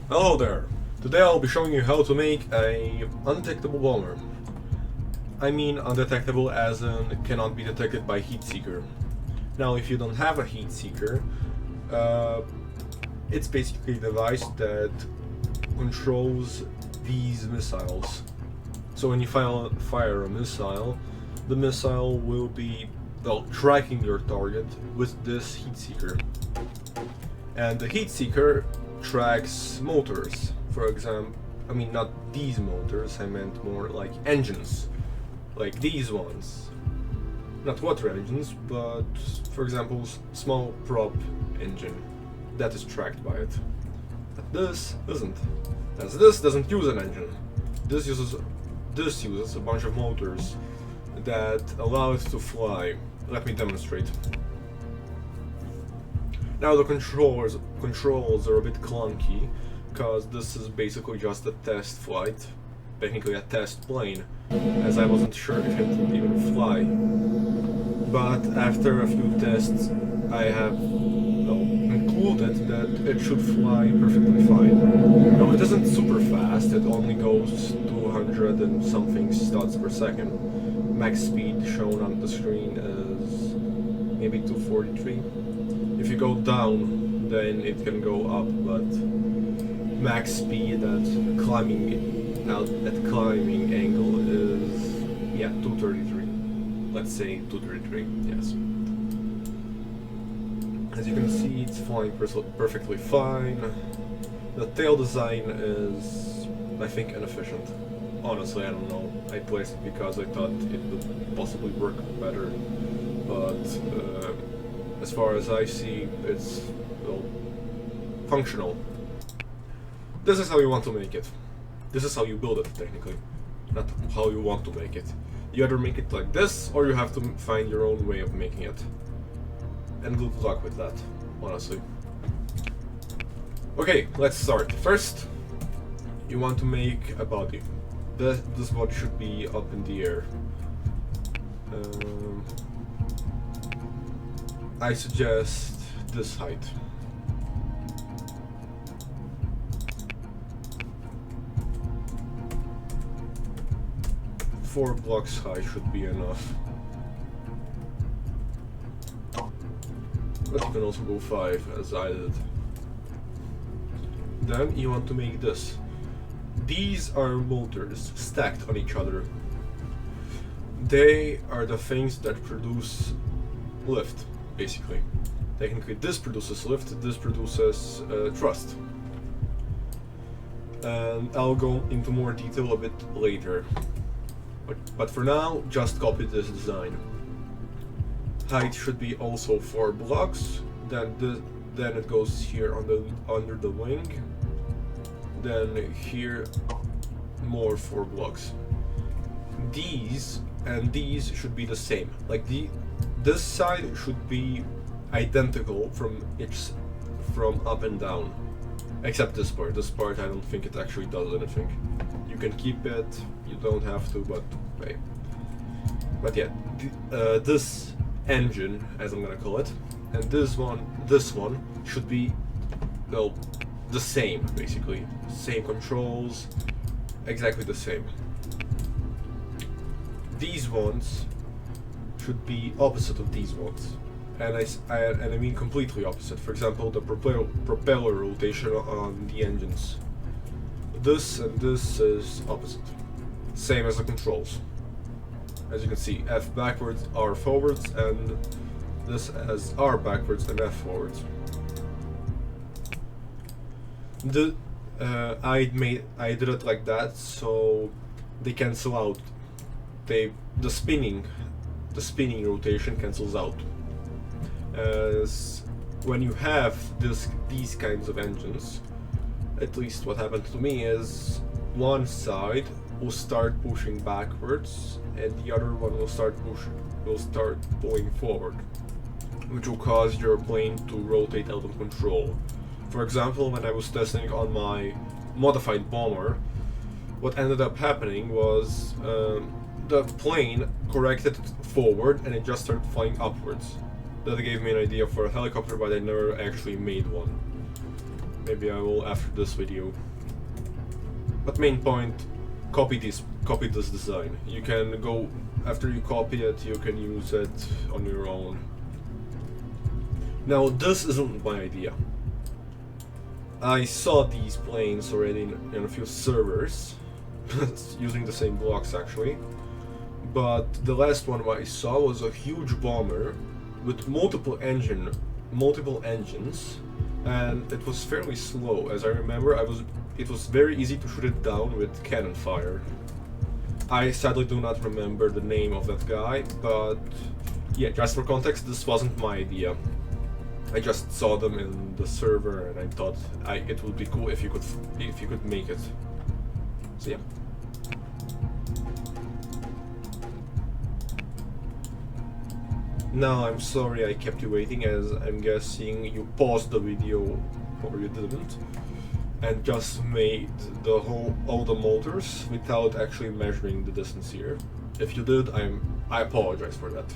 Hello there! Today I'll be showing you how to make a undetectable bomber. I mean undetectable as in cannot be detected by heat seeker. Now if you don't have a heat seeker, it's basically a device that controls these missiles. So when you fire a missile, the missile will be tracking your target with this heat seeker. And the heat seeker tracks motors, for example. I mean, not these motors, I meant more like engines, like these ones. Not water engines, but for example, small prop engine that is tracked by it. But this isn't, as this doesn't use an engine. This uses a bunch of motors that allow it to fly. Let me demonstrate. Now the controls are a bit clunky, because this is basically just a test flight, technically a test plane, as I wasn't sure if it would even fly. But after a few tests, I have concluded that it should fly perfectly fine. Now it isn't super fast, it only goes 200 and something studs per second. Max speed shown on the screen is maybe 243. If you go down, then it can go up, but max speed at climbing angle is 233. Let's say 233. Yes. As you can see, it's flying perfectly fine. The tail design is, I think, inefficient. Honestly, I don't know. I placed it because I thought it would possibly work better, but as far as I see, it's functional. This is how you want to make it. This is how you build it, technically. Not how you want to make it. You either make it like this, or you have to find your own way of making it. And good luck with that, honestly. Okay, let's start. First, you want to make a body. This body should be up in the air. I suggest this height. Four blocks high should be enough. But you can also go 5, as I did. Then you want to make this. These are motors stacked on each other. They are the things that produce lift, basically. Technically, this produces lift, this produces thrust. And I'll go into more detail a bit later. But for now, just copy this design. Height should be also 4 blocks. Then it goes here under the wing. Then here, more 4 blocks. These and these should be the same. Like this side should be identical from up and down, except this part. This part I don't think it actually does anything. You can keep it. You don't have to, but hey. But yeah, this engine, as I'm gonna call it, and this one should be the same, basically. Same controls, exactly the same. These ones should be opposite of these ones, and I mean completely opposite. For example, the propeller rotation on the engines. This and this is opposite. Same as the controls. As you can see, F backwards, R forwards, and this as R backwards and F forwards. I did it like that so they cancel out. The spinning rotation cancels out. As when you have these kinds of engines, at least what happened to me is one side will start pushing backwards and the other one will start pulling forward, which will cause your plane to rotate out of control. For example, when I was testing on my modified bomber, what ended up happening was the plane corrected forward and it just started flying upwards. That gave me an idea for a helicopter, but I never actually made one. maybe I will after this video. But main point, copy this design. You can go, after you copy it, you can use it on your own. Now this isn't my idea. I saw these planes already in a few servers, using the same blocks actually. But the last one I saw was a huge bomber with multiple engines, and it was fairly slow. As I remember, it was very easy to shoot it down with cannon fire. I sadly do not remember the name of that guy, but yeah, just for context, this wasn't my idea. I just saw them in the server and I thought it would be cool if you could make it. So yeah. Now I'm sorry I kept you waiting, as I'm guessing you paused the video, or you didn't, and just made all the motors without actually measuring the distance here. If you did, I apologize for that.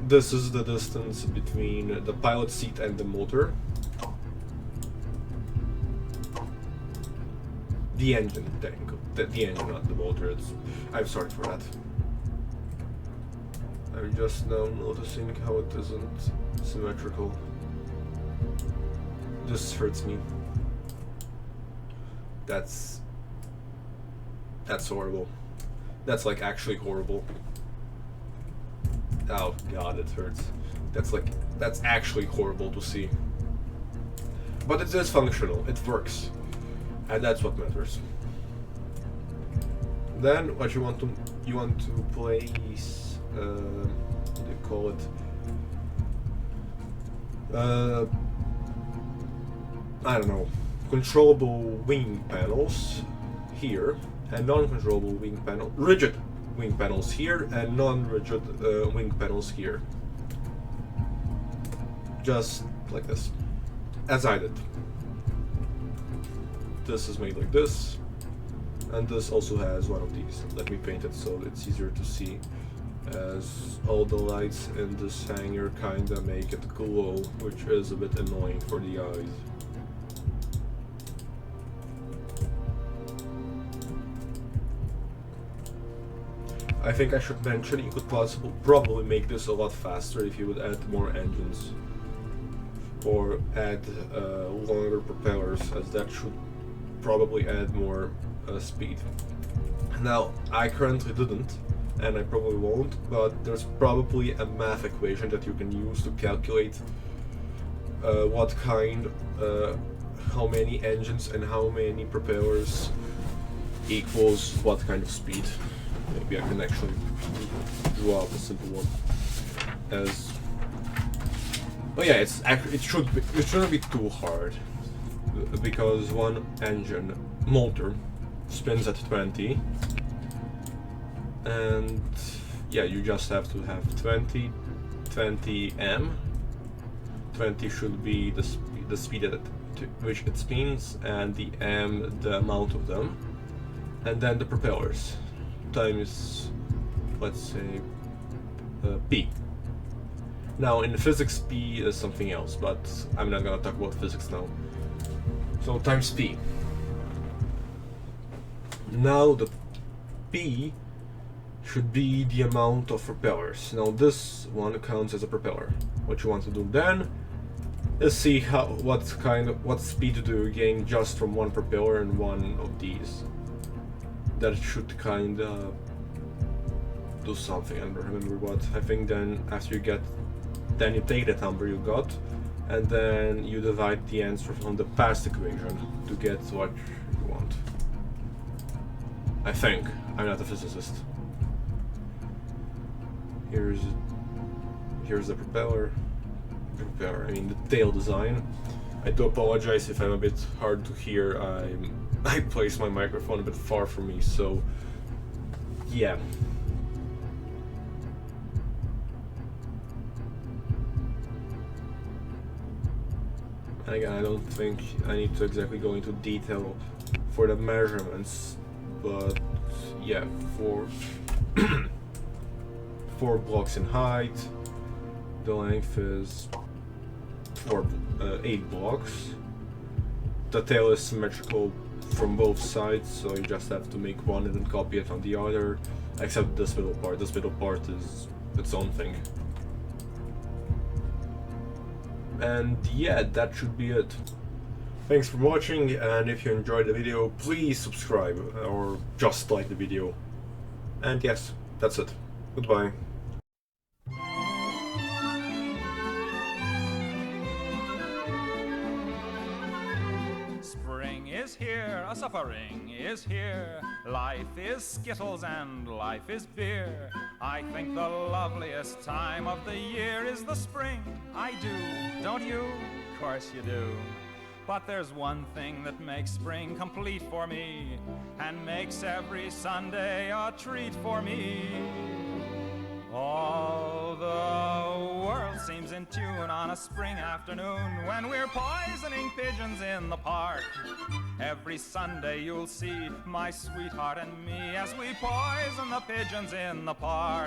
This is the distance between the pilot seat and the motor. The engine, the engine, not the motor. I'm sorry for that. I'm just now noticing how it isn't symmetrical. This hurts me. That's horrible. That's like actually horrible. Oh god, it hurts. That's actually horrible to see. But it is functional, it works. And that's what matters. Then what you want to place, what do you call it? I don't know, controllable wing panels here, and non-controllable wing panel, rigid wing panels here, and non-rigid wing panels here. Just like this, as I did. This is made like this, and this also has one of these. Let me paint it so it's easier to see, as all the lights in this hangar kinda make it glow, which is a bit annoying for the eyes. I think I should mention you could probably make this a lot faster if you would add more engines, or add longer propellers, as that should probably add more speed. Now, I currently didn't, and I probably won't, but there's probably a math equation that you can use to calculate what kind, how many engines and how many propellers equals what kind of speed. Maybe I can actually draw up a simple one. But yeah, it shouldn't be too hard, because one engine motor spins at 20, and yeah, you just have to have 20 m. 20 should be the speed at which it spins, and the m the amount of them, and then the propellers times, let's say, p. Now in physics, p is something else, but I'm not gonna talk about physics now. So times p. Now the p should be the amount of propellers. Now this one counts as a propeller. What you want to do then is see what speed do you gain just from one propeller and one of these. That should kinda do something. I don't remember what. I think then after you take that number you got, and then you divide the answer from the past equation to get what you want. I think. I'm not a physicist. Here's the propeller. I mean the tail design. I do apologize if I'm a bit hard to hear. I placed my microphone a bit far from me, so yeah. And again, I don't think I need to exactly go into detail for the measurements, but yeah, for 4 blocks in height, the length is 8 blocks, the tail is symmetrical from both sides, so you just have to make one and then copy it on the other, except this middle part. This middle part is its own thing. And yeah, that should be it. Thanks for watching, and if you enjoyed the video, please subscribe, or just like the video. And yes, that's it. Goodbye. Spring is here, a suffering is here. Life is skittles and life is beer. I think the loveliest time of the year is the spring. I do, don't you? Of course you do. But there's one thing that makes spring complete for me, and makes every Sunday a treat for me. All the world seems in tune on a spring afternoon when we're poisoning pigeons in the park. Every Sunday you'll see my sweetheart and me as we poison the pigeons in the park.